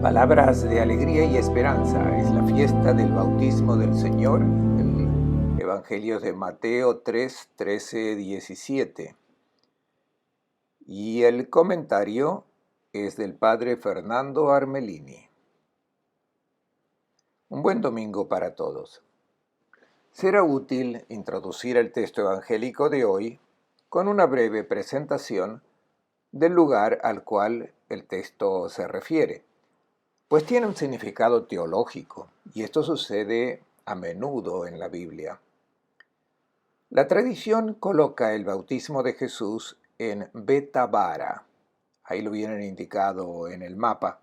Palabras de alegría y esperanza. Es la fiesta del bautismo del Señor. El Evangelio de Mateo 3, 13, 17. Y el comentario es del padre Fernando Armelini. Un buen domingo para todos. Será útil introducir el texto evangélico de hoy con una breve presentación del lugar al cual el texto se refiere, pues tiene un significado teológico, y esto sucede a menudo en la Biblia. La tradición coloca el bautismo de Jesús en Betabara, ahí lo vienen indicado en el mapa.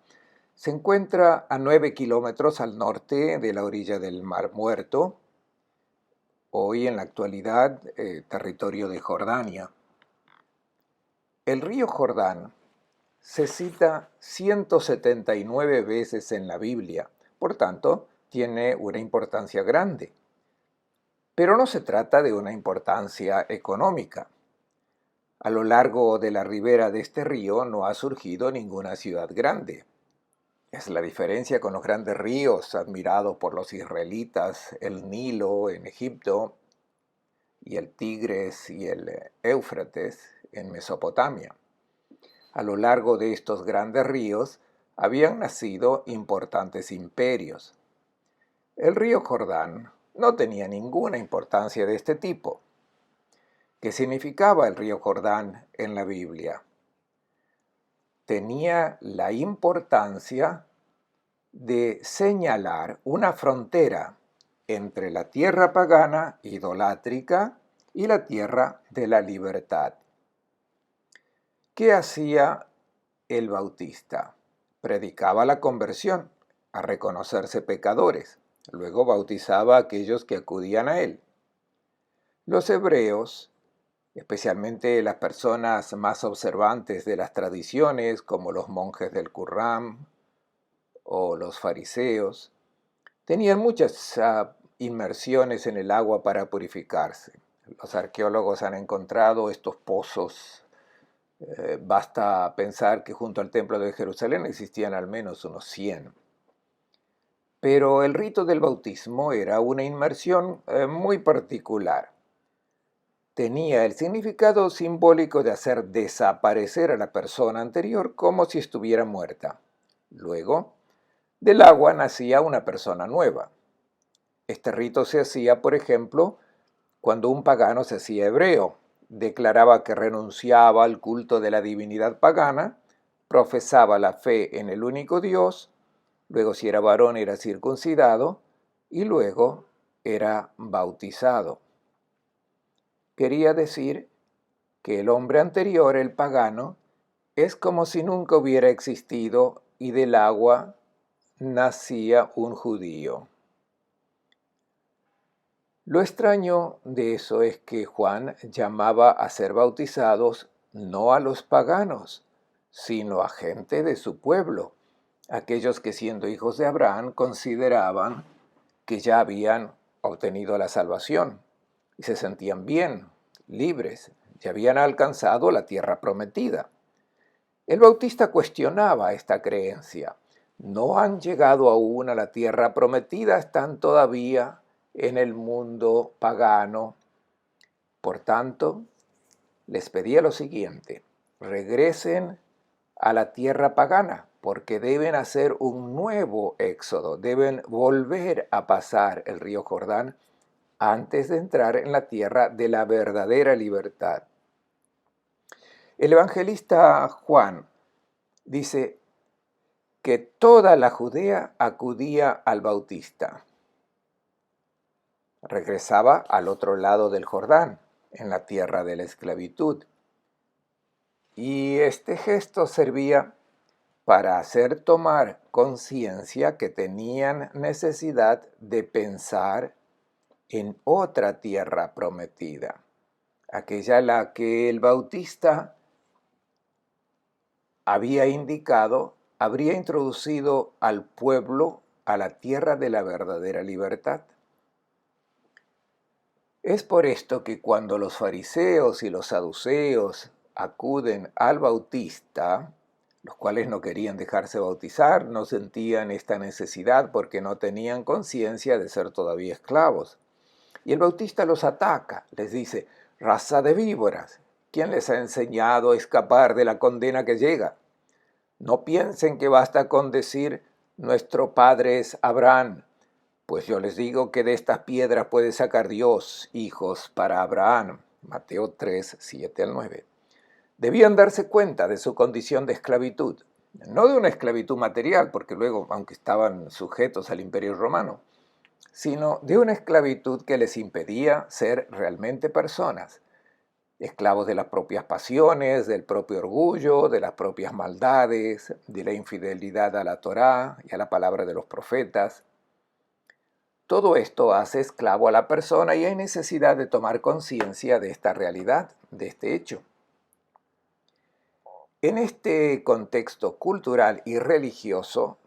Se encuentra a 9 kilómetros al norte de la orilla del Mar Muerto, hoy en la actualidad territorio de Jordania. El río Jordán se cita 179 veces en la Biblia, por tanto, tiene una importancia grande. Pero no se trata de una importancia económica. A lo largo de la ribera de este río no ha surgido ninguna ciudad grande. Es la diferencia con los grandes ríos admirados por los israelitas, el Nilo en Egipto y el Tigris y el Éufrates en Mesopotamia. A lo largo de estos grandes ríos habían nacido importantes imperios. El río Jordán no tenía ninguna importancia de este tipo. ¿Qué significaba el río Jordán en la Biblia? Tenía la importancia de señalar una frontera entre la tierra pagana idolátrica y la tierra de la libertad. ¿Qué hacía el Bautista? Predicaba la conversión, a reconocerse pecadores. Luego bautizaba a aquellos que acudían a él. Los hebreos, especialmente las personas más observantes de las tradiciones, como los monjes del Qumran o los fariseos, tenían muchas inmersiones en el agua para purificarse. Los arqueólogos han encontrado estos pozos. Basta pensar que junto al templo de Jerusalén existían al menos unos 100. Pero el rito del bautismo era una inmersión muy particular. Tenía el significado simbólico de hacer desaparecer a la persona anterior como si estuviera muerta. Luego, del agua nacía una persona nueva. Este rito se hacía, por ejemplo, cuando un pagano se hacía hebreo. Declaraba que renunciaba al culto de la divinidad pagana, profesaba la fe en el único Dios, luego si era varón era circuncidado y luego era bautizado. Quería decir que el hombre anterior, el pagano, es como si nunca hubiera existido y del agua nacía un judío. Lo extraño de eso es que Juan llamaba a ser bautizados no a los paganos, sino a gente de su pueblo, aquellos que siendo hijos de Abraham consideraban que ya habían obtenido la salvación y se sentían bien, libres, ya habían alcanzado la tierra prometida. El Bautista cuestionaba esta creencia. No han llegado aún a la tierra prometida, están todavía en el mundo pagano. Por tanto, les pedía lo siguiente: regresen a la tierra pagana, porque deben hacer un nuevo éxodo, deben volver a pasar el río Jordán antes de entrar en la tierra de la verdadera libertad. El evangelista Juan dice que toda la Judea acudía al Bautista. Regresaba al otro lado del Jordán, en la tierra de la esclavitud. Y este gesto servía para hacer tomar conciencia que tenían necesidad de pensar en otra tierra prometida, aquella a la que el Bautista había indicado, habría introducido al pueblo a la tierra de la verdadera libertad. Es por esto que cuando los fariseos y los saduceos acuden al Bautista, los cuales no querían dejarse bautizar, no sentían esta necesidad porque no tenían conciencia de ser todavía esclavos. Y el Bautista los ataca, les dice: raza de víboras, ¿quién les ha enseñado a escapar de la condena que llega? No piensen que basta con decir: nuestro padre es Abraham, pues yo les digo que de estas piedras puede sacar Dios hijos para Abraham. Mateo 3, 7 al 9. Debían darse cuenta de su condición de esclavitud, no de una esclavitud material, porque luego, aunque estaban sujetos al Imperio Romano, sino de una esclavitud que les impedía ser realmente personas, esclavos de las propias pasiones, del propio orgullo, de las propias maldades, de la infidelidad a la Torá y a la palabra de los profetas. Todo esto hace esclavo a la persona y hay necesidad de tomar conciencia de esta realidad, de este hecho. En este contexto cultural y religioso,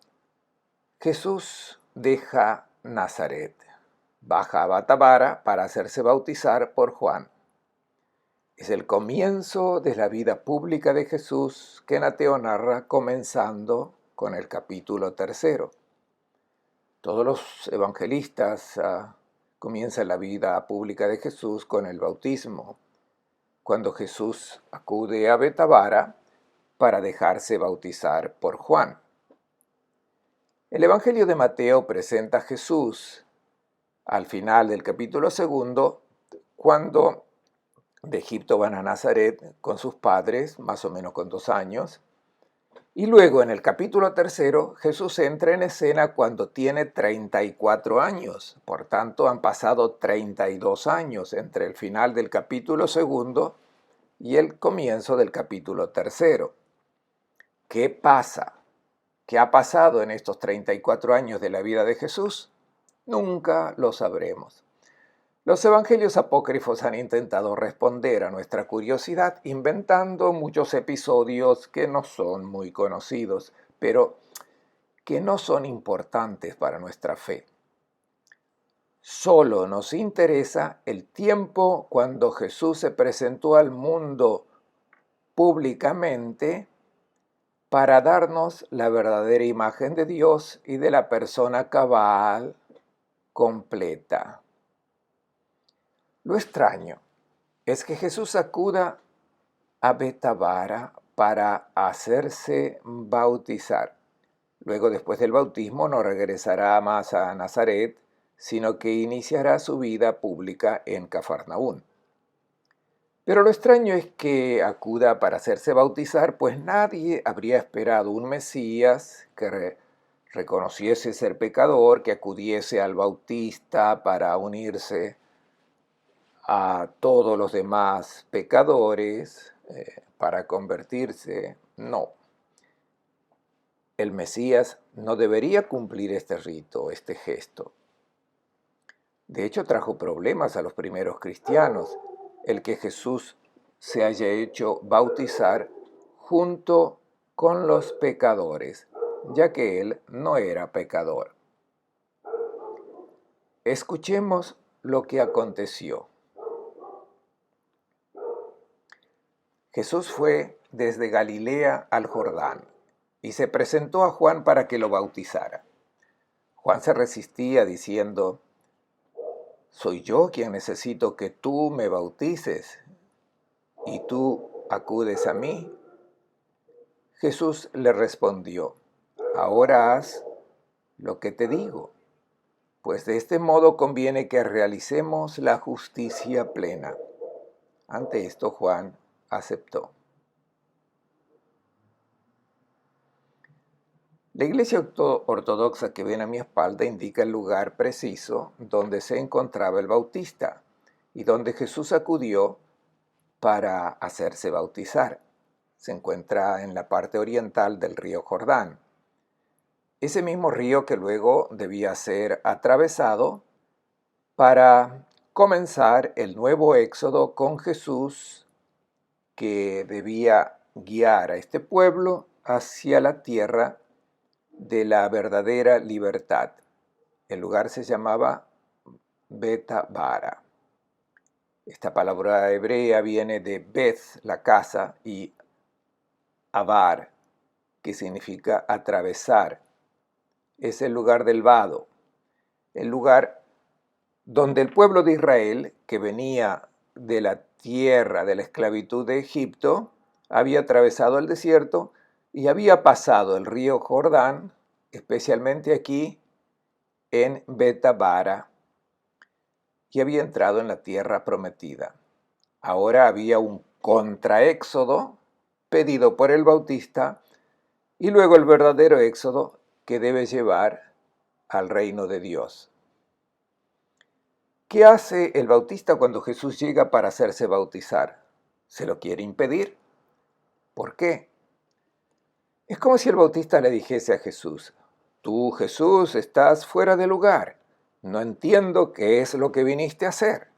Jesús deja Nazaret, baja a Batabara para hacerse bautizar por Juan. Es el comienzo de la vida pública de Jesús que Mateo narra comenzando con el capítulo 3. Todos los evangelistas comienzan la vida pública de Jesús con el bautismo, cuando Jesús acude a Betabara para dejarse bautizar por Juan. El Evangelio de Mateo presenta a Jesús al final del capítulo 2, cuando de Egipto van a Nazaret con sus padres, más o menos con 2 años, y luego en el capítulo 3 Jesús entra en escena cuando tiene 34 años. Por tanto, han pasado 32 años entre el final del capítulo 2 y el comienzo del capítulo 3. ¿Qué pasa? ¿Qué ha pasado en estos 34 años de la vida de Jesús? Nunca lo sabremos. Los evangelios apócrifos han intentado responder a nuestra curiosidad inventando muchos episodios que no son muy conocidos, pero que no son importantes para nuestra fe. Solo nos interesa el tiempo cuando Jesús se presentó al mundo públicamente para darnos la verdadera imagen de Dios y de la persona cabal, completa. Lo extraño es que Jesús acuda a Betabara para hacerse bautizar. Luego, después del bautismo, no regresará más a Nazaret, sino que iniciará su vida pública en Cafarnaún. Pero lo extraño es que acuda para hacerse bautizar, pues nadie habría esperado un Mesías que reconociese ser pecador, que acudiese al Bautista para unirse a todos los demás pecadores, para convertirse. No. El Mesías no debería cumplir este rito, este gesto. De hecho, trajo problemas a los primeros cristianos el que Jesús se haya hecho bautizar junto con los pecadores, ya que él no era pecador. Escuchemos lo que aconteció. Jesús fue desde Galilea al Jordán y se presentó a Juan para que lo bautizara. Juan se resistía diciendo: «¿Soy yo quien necesito que tú me bautices y tú acudes a mí?» Jesús le respondió: «Ahora haz lo que te digo, pues de este modo conviene que realicemos la justicia plena». Ante esto Juan aceptó. La iglesia ortodoxa que ven a mi espalda indica el lugar preciso donde se encontraba el Bautista y donde Jesús acudió para hacerse bautizar. Se encuentra en la parte oriental del río Jordán. Ese mismo río que luego debía ser atravesado para comenzar el nuevo éxodo con Jesús, que debía guiar a este pueblo hacia la tierra de la verdadera libertad. El lugar se llamaba Betabara. Esta palabra hebrea viene de Beth, la casa, y Abar, que significa atravesar. Es el lugar del vado, el lugar donde el pueblo de Israel, que venía de la tierra de la esclavitud de Egipto, había atravesado el desierto y había pasado el río Jordán, especialmente aquí en Betabara, y había entrado en la tierra prometida. Ahora había un contraéxodo pedido por el Bautista y luego el verdadero éxodo que debe llevar al reino de Dios. ¿Qué hace el Bautista cuando Jesús llega para hacerse bautizar? ¿Se lo quiere impedir? ¿Por qué? Es como si el Bautista le dijese a Jesús: tú, Jesús, estás fuera de lugar. No entiendo qué es lo que viniste a hacer.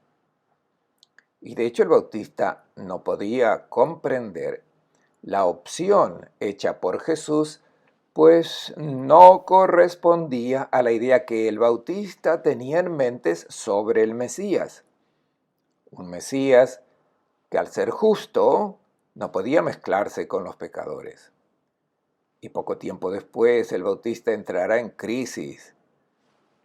Y de hecho el Bautista no podía comprender la opción hecha por Jesús, pues no correspondía a la idea que el Bautista tenía en mente sobre el Mesías. Un Mesías que al ser justo no podía mezclarse con los pecadores. Y poco tiempo después el Bautista entrará en crisis,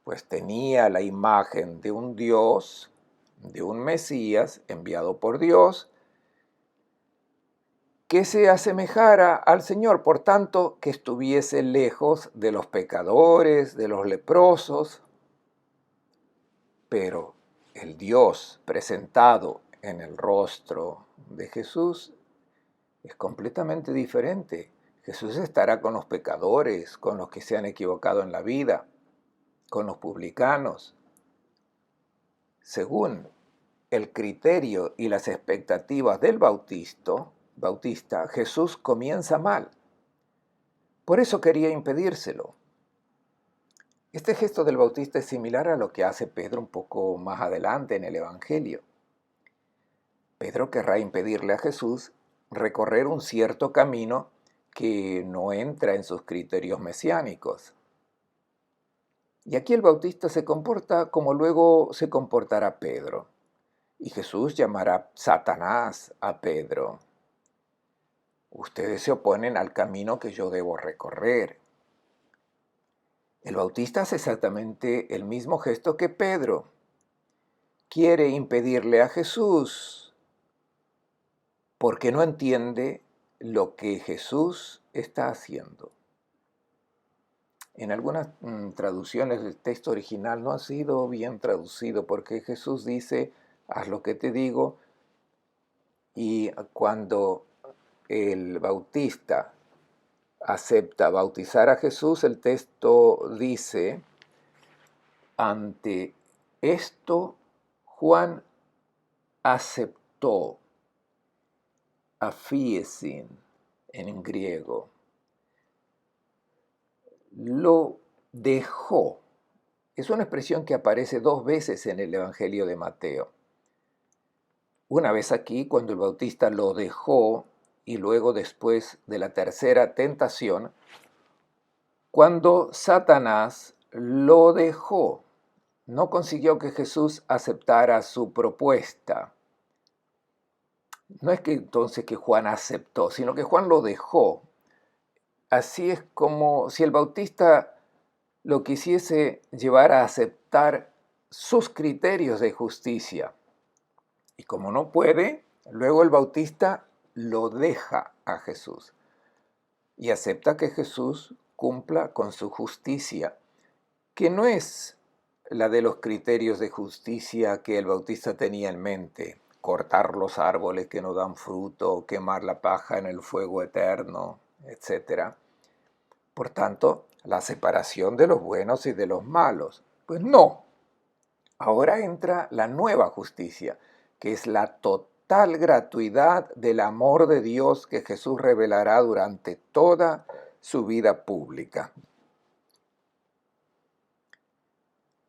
pues tenía la imagen de un Dios, de un Mesías enviado por Dios, que se asemejara al Señor, por tanto, que estuviese lejos de los pecadores, de los leprosos. Pero el Dios presentado en el rostro de Jesús es completamente diferente. Jesús estará con los pecadores, con los que se han equivocado en la vida, con los publicanos. Según el criterio y las expectativas del Bautista, Jesús comienza mal. Por eso quería impedírselo. Este gesto del Bautista es similar a lo que hace Pedro un poco más adelante en el Evangelio. Pedro querrá impedirle a Jesús recorrer un cierto camino que no entra en sus criterios mesiánicos. Y aquí el Bautista se comporta como luego se comportará Pedro. Y Jesús llamará Satanás a Pedro. Ustedes se oponen al camino que yo debo recorrer. El Bautista hace exactamente el mismo gesto que Pedro. Quiere impedirle a Jesús porque no entiende lo que Jesús está haciendo. En algunas traducciones el texto original no ha sido bien traducido porque Jesús dice: haz lo que te digo, y cuando el Bautista acepta bautizar a Jesús, el texto dice: ante esto Juan aceptó, afiesin en griego, lo dejó. Es una expresión que aparece 2 veces en el Evangelio de Mateo. Una vez aquí, cuando el Bautista lo dejó, y luego después de la tercera tentación, cuando Satanás lo dejó. No consiguió que Jesús aceptara su propuesta. No es que entonces que Juan aceptó, sino que Juan lo dejó. Así es como si el Bautista lo quisiese llevar a aceptar sus criterios de justicia. Y como no puede, luego el Bautista lo deja a Jesús y acepta que Jesús cumpla con su justicia, que no es la de los criterios de justicia que el Bautista tenía en mente: cortar los árboles que no dan fruto, quemar la paja en el fuego eterno, etc. Por tanto, la separación de los buenos y de los malos. Pues no. Ahora entra la nueva justicia, que es la total gratuidad del amor de Dios que Jesús revelará durante toda su vida pública.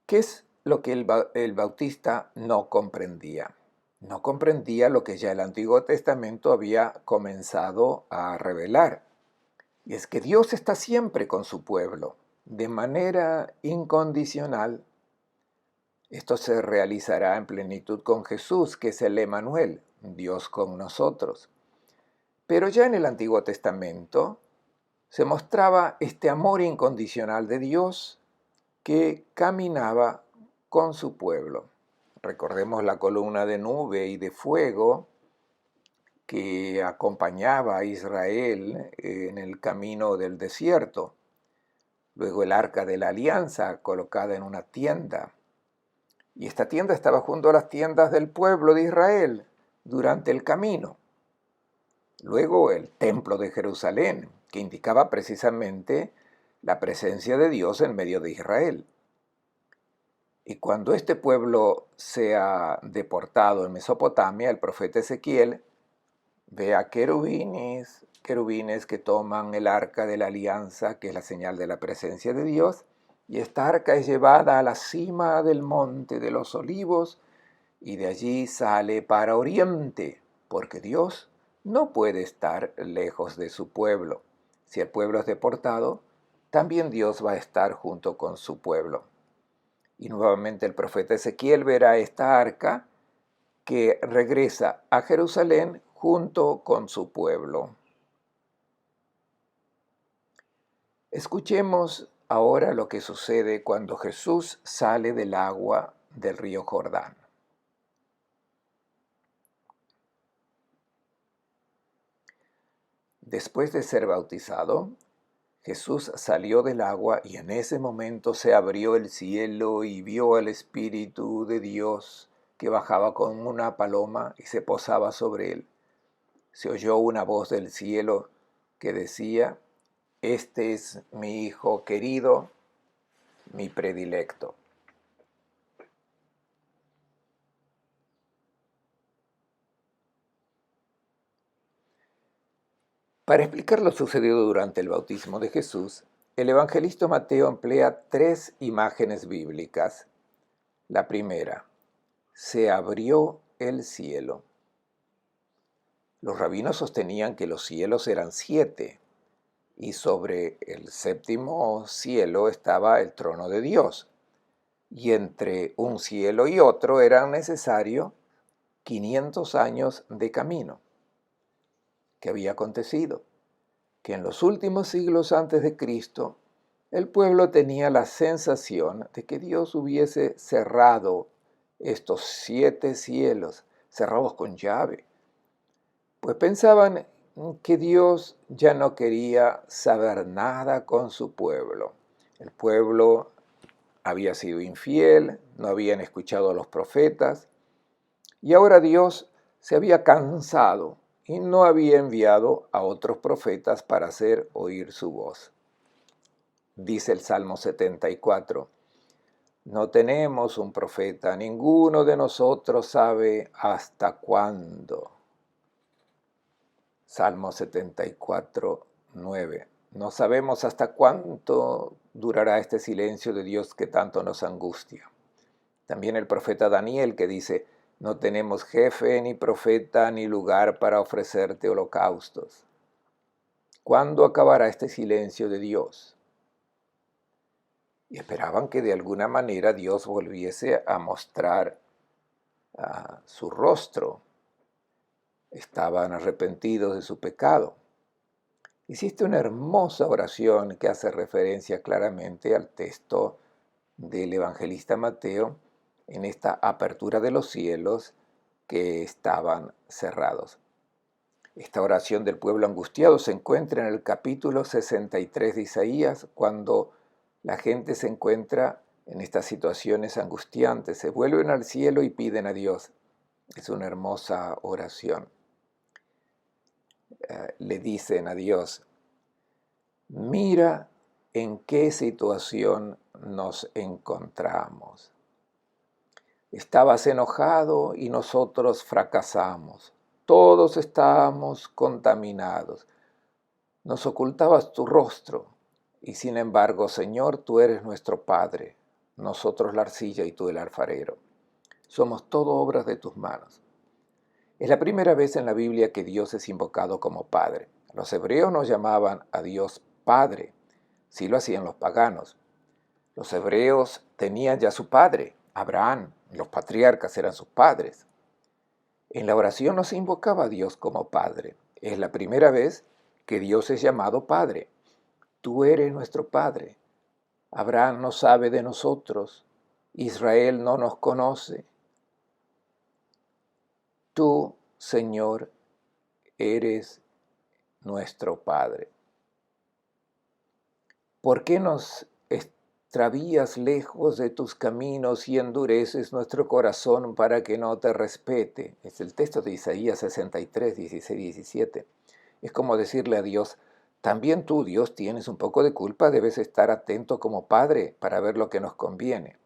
¿Qué es lo que el Bautista no comprendía? No comprendía lo que ya el Antiguo Testamento había comenzado a revelar. Y es que Dios está siempre con su pueblo, de manera incondicional. Esto se realizará en plenitud con Jesús, que es el Emmanuel, Dios con nosotros. Pero ya en el Antiguo Testamento, se mostraba este amor incondicional de Dios que caminaba con su pueblo. Recordemos la columna de nube y de fuego que acompañaba a Israel en el camino del desierto. Luego el arca de la alianza colocada en una tienda. Y esta tienda estaba junto a las tiendas del pueblo de Israel durante el camino. Luego el templo de Jerusalén, que indicaba precisamente la presencia de Dios en medio de Israel. Y cuando este pueblo sea deportado en Mesopotamia, el profeta Ezequiel ve a querubines que toman el arca de la alianza, que es la señal de la presencia de Dios, y esta arca es llevada a la cima del monte de los olivos, y de allí sale para oriente, porque Dios no puede estar lejos de su pueblo. Si el pueblo es deportado, también Dios va a estar junto con su pueblo. Y nuevamente el profeta Ezequiel verá esta arca que regresa a Jerusalén junto con su pueblo. Escuchemos ahora lo que sucede cuando Jesús sale del agua del río Jordán. Después de ser bautizado, Jesús salió del agua y en ese momento se abrió el cielo y vio al Espíritu de Dios que bajaba como una paloma y se posaba sobre él. Se oyó una voz del cielo que decía: «Este es mi Hijo querido, mi predilecto». Para explicar lo sucedido durante el bautismo de Jesús, el evangelista Mateo emplea 3 imágenes bíblicas. La primera: se abrió el cielo. Los rabinos sostenían que los cielos eran 7 y sobre el séptimo cielo estaba el trono de Dios. Y entre un cielo y otro eran necesarios 500 años de camino. ¿Qué había acontecido? Que en los últimos siglos antes de Cristo, el pueblo tenía la sensación de que Dios hubiese cerrado estos 7 cielos, cerrados con llave, pues pensaban que Dios ya no quería saber nada con su pueblo. El pueblo había sido infiel, no habían escuchado a los profetas, y ahora Dios se había cansado y no había enviado a otros profetas para hacer oír su voz. Dice el Salmo 74, «No tenemos un profeta, ninguno de nosotros sabe hasta cuándo». Salmo 74, 9. No sabemos hasta cuánto durará este silencio de Dios que tanto nos angustia. También el profeta Daniel que dice: «No tenemos jefe, ni profeta, ni lugar para ofrecerte holocaustos». ¿Cuándo acabará este silencio de Dios? Y esperaban que de alguna manera Dios volviese a mostrar su rostro. Estaban arrepentidos de su pecado. Hiciste una hermosa oración que hace referencia claramente al texto del evangelista Mateo en esta apertura de los cielos que estaban cerrados. Esta oración del pueblo angustiado se encuentra en el capítulo 63 de Isaías, cuando la gente se encuentra en estas situaciones angustiantes, se vuelven al cielo y piden a Dios. Es una hermosa oración. Le dicen a Dios: «Mira en qué situación nos encontramos. Estabas enojado y nosotros fracasamos. Todos estábamos contaminados. Nos ocultabas tu rostro. Y sin embargo, Señor, tú eres nuestro Padre, nosotros la arcilla y tú el alfarero. Somos todo obras de tus manos». Es la primera vez en la Biblia que Dios es invocado como Padre. Los hebreos no llamaban a Dios Padre, sí lo hacían los paganos. Los hebreos tenían ya su padre, Abraham, los patriarcas eran sus padres. En la oración no se invocaba a Dios como Padre. Es la primera vez que Dios es llamado Padre. Tú eres nuestro Padre. Abraham no sabe de nosotros. Israel no nos conoce. Tú, Señor, eres nuestro Padre. ¿Por qué nos extravías lejos de tus caminos y endureces nuestro corazón para que no te respete? Es el texto de Isaías 63, 16, 17. Es como decirle a Dios, también tú, Dios, tienes un poco de culpa, debes estar atento como Padre para ver lo que nos conviene.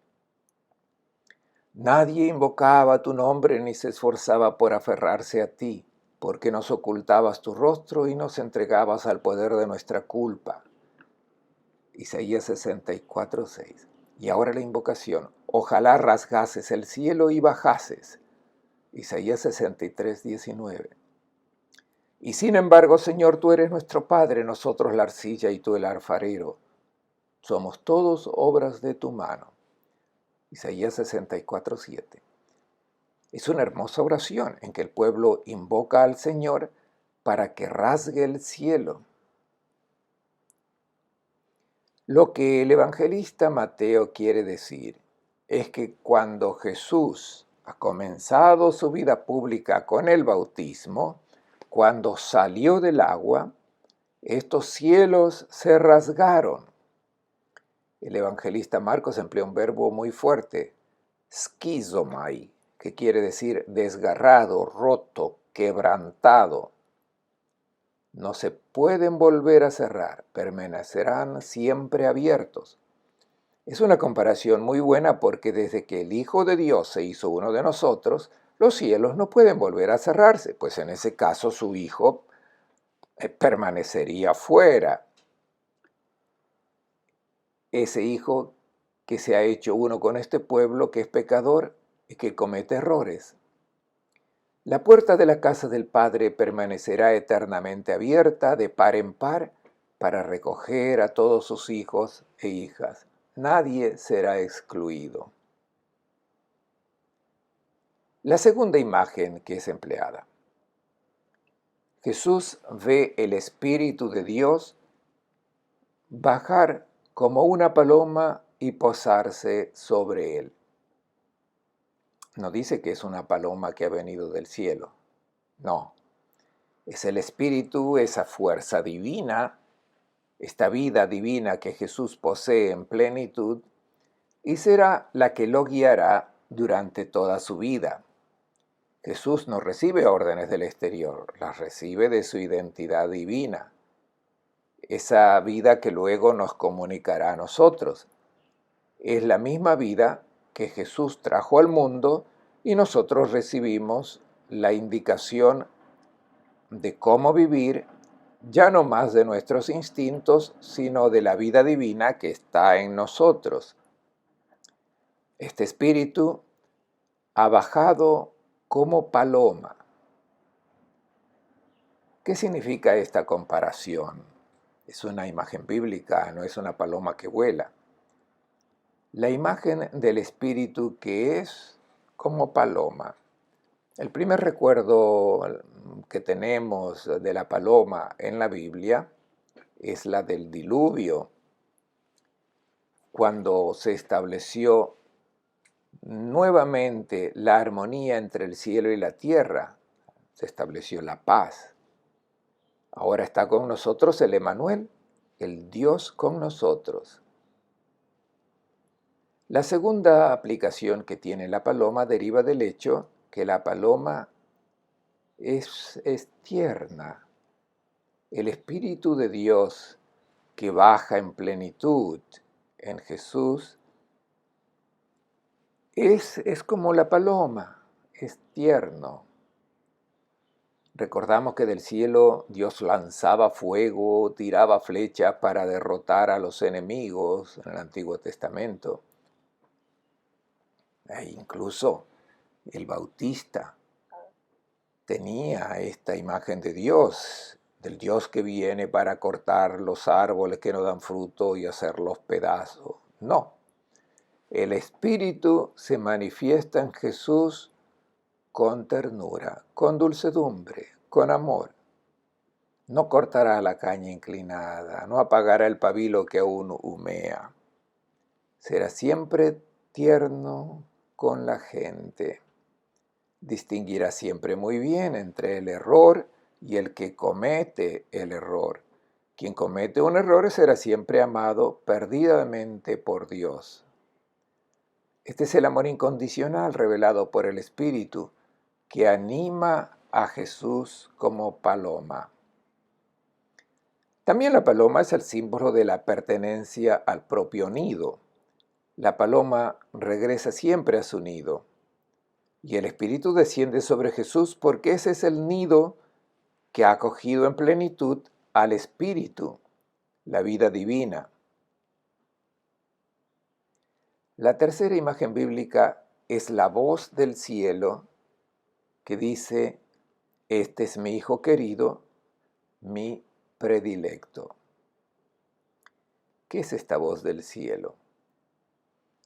Nadie invocaba tu nombre ni se esforzaba por aferrarse a ti, porque nos ocultabas tu rostro y nos entregabas al poder de nuestra culpa. Isaías 64, 6. Y ahora la invocación, ojalá rasgases el cielo y bajases. Isaías 63, 19. Y sin embargo, Señor, tú eres nuestro Padre, nosotros la arcilla y tú el alfarero. Somos todos obras de tu mano. Isaías 64, 7. Es una hermosa oración en que el pueblo invoca al Señor para que rasgue el cielo. Lo que el evangelista Mateo quiere decir es que cuando Jesús ha comenzado su vida pública con el bautismo, cuando salió del agua, estos cielos se rasgaron. El evangelista Marcos emplea un verbo muy fuerte, schizomai, que quiere decir desgarrado, roto, quebrantado. No se pueden volver a cerrar, permanecerán siempre abiertos. Es una comparación muy buena porque desde que el Hijo de Dios se hizo uno de nosotros, los cielos no pueden volver a cerrarse, pues en ese caso su Hijo permanecería fuera. Ese Hijo que se ha hecho uno con este pueblo que es pecador y que comete errores. La puerta de la casa del Padre permanecerá eternamente abierta de par en par para recoger a todos sus hijos e hijas. Nadie será excluido. La segunda imagen que es empleada. Jesús ve el Espíritu de Dios bajar como una paloma y posarse sobre él. No dice que es una paloma que ha venido del cielo. No. Es el Espíritu, esa fuerza divina, esta vida divina que Jesús posee en plenitud, y será la que lo guiará durante toda su vida. Jesús no recibe órdenes del exterior, las recibe de su identidad divina, esa vida que luego nos comunicará a nosotros. Es la misma vida que Jesús trajo al mundo y nosotros recibimos la indicación de cómo vivir, ya no más de nuestros instintos, sino de la vida divina que está en nosotros. Este espíritu ha bajado como paloma. ¿Qué significa esta comparación? Es una imagen bíblica, no es una paloma que vuela. La imagen del espíritu que es como paloma. El primer recuerdo que tenemos de la paloma en la Biblia es la del diluvio, cuando se estableció nuevamente la armonía entre el cielo y la tierra, se estableció la paz. Ahora está con nosotros el Emmanuel, el Dios con nosotros. La segunda aplicación que tiene la paloma deriva del hecho que la paloma es tierna. El Espíritu de Dios que baja en plenitud en Jesús es como la paloma, es tierno. Recordamos que del cielo Dios lanzaba fuego, tiraba flechas para derrotar a los enemigos en el Antiguo Testamento. E incluso el Bautista tenía esta imagen de Dios, del Dios que viene para cortar los árboles que no dan fruto y hacerlos pedazos. No, el Espíritu se manifiesta en Jesús con ternura, con dulcedumbre, con amor. No cortará la caña inclinada, no apagará el pabilo que aún humea. Será siempre tierno con la gente. Distinguirá siempre muy bien entre el error y el que comete el error. Quien comete un error será siempre amado perdidamente por Dios. Este es el amor incondicional revelado por el Espíritu, que anima a Jesús como paloma. También la paloma es el símbolo de la pertenencia al propio nido. La paloma regresa siempre a su nido. Y el Espíritu desciende sobre Jesús porque ese es el nido que ha acogido en plenitud al Espíritu, la vida divina. La tercera imagen bíblica es la voz del cielo que dice: este es mi Hijo querido, mi predilecto. ¿Qué es esta voz del cielo?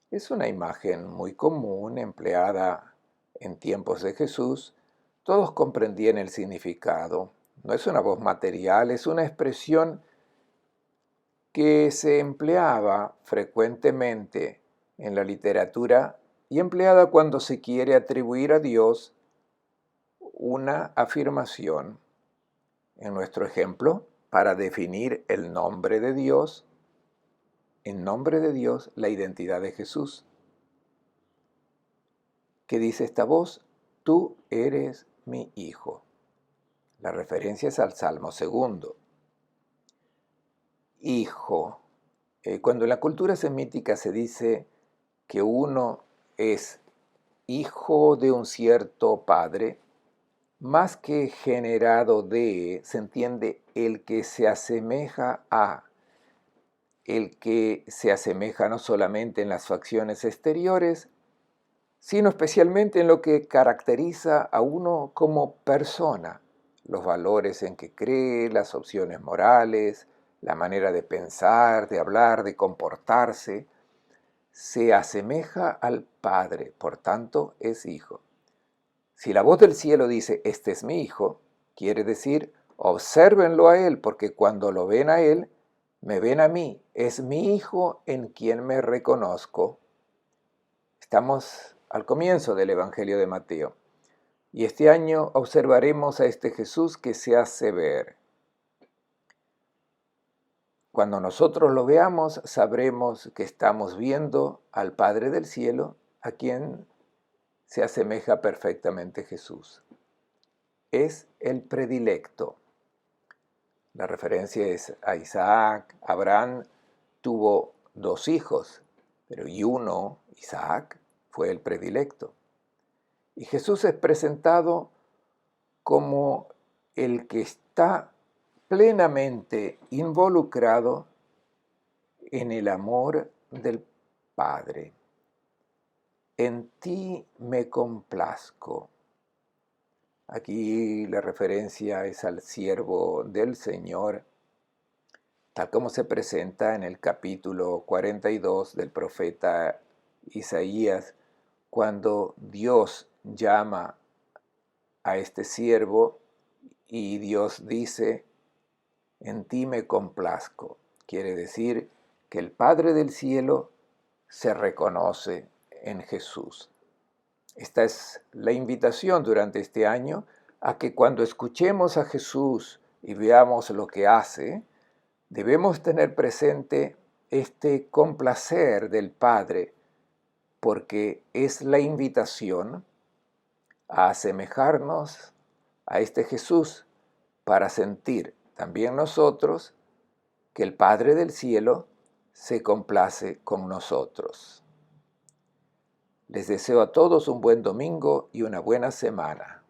Es una imagen muy común, empleada en tiempos de Jesús. Todos comprendían el significado. No es una voz material, es una expresión que se empleaba frecuentemente en la literatura y empleada cuando se quiere atribuir a Dios una afirmación. En nuestro ejemplo, para definir el nombre de Dios, en nombre de Dios, la identidad de Jesús. ¿Qué dice esta voz? Tú eres mi Hijo. La referencia es al Salmo 2. Hijo. Cuando en la cultura semítica se dice que uno es hijo de un cierto padre, más que generado de, se entiende el que se asemeja a, el que se asemeja no solamente en las facciones exteriores, sino especialmente en lo que caracteriza a uno como persona, los valores en que cree, las opciones morales, la manera de pensar, de hablar, de comportarse. Se asemeja al Padre, por tanto es hijo. Si la voz del cielo dice, este es mi Hijo, quiere decir, obsérvenlo a Él, porque cuando lo ven a Él, me ven a mí. Es mi Hijo en quien me reconozco. Estamos al comienzo del Evangelio de Mateo, y este año observaremos a este Jesús que se hace ver. Cuando nosotros lo veamos, sabremos que estamos viendo al Padre del cielo, a quien se asemeja perfectamente Jesús. Es el predilecto. La referencia es a Isaac. Abraham tuvo 2 hijos, pero y uno, Isaac, fue el predilecto. Y Jesús es presentado como el que está plenamente involucrado en el amor del Padre. En ti me complazco. Aquí la referencia es al siervo del Señor, tal como se presenta en el capítulo 42 del profeta Isaías, cuando Dios llama a este siervo y Dios dice, en ti me complazco. Quiere decir que el Padre del cielo se reconoce en Jesús. Esta es la invitación durante este año a que cuando escuchemos a Jesús y veamos lo que hace, debemos tener presente este complacer del Padre, porque es la invitación a asemejarnos a este Jesús para sentir también nosotros que el Padre del cielo se complace con nosotros. Les deseo a todos un buen domingo y una buena semana.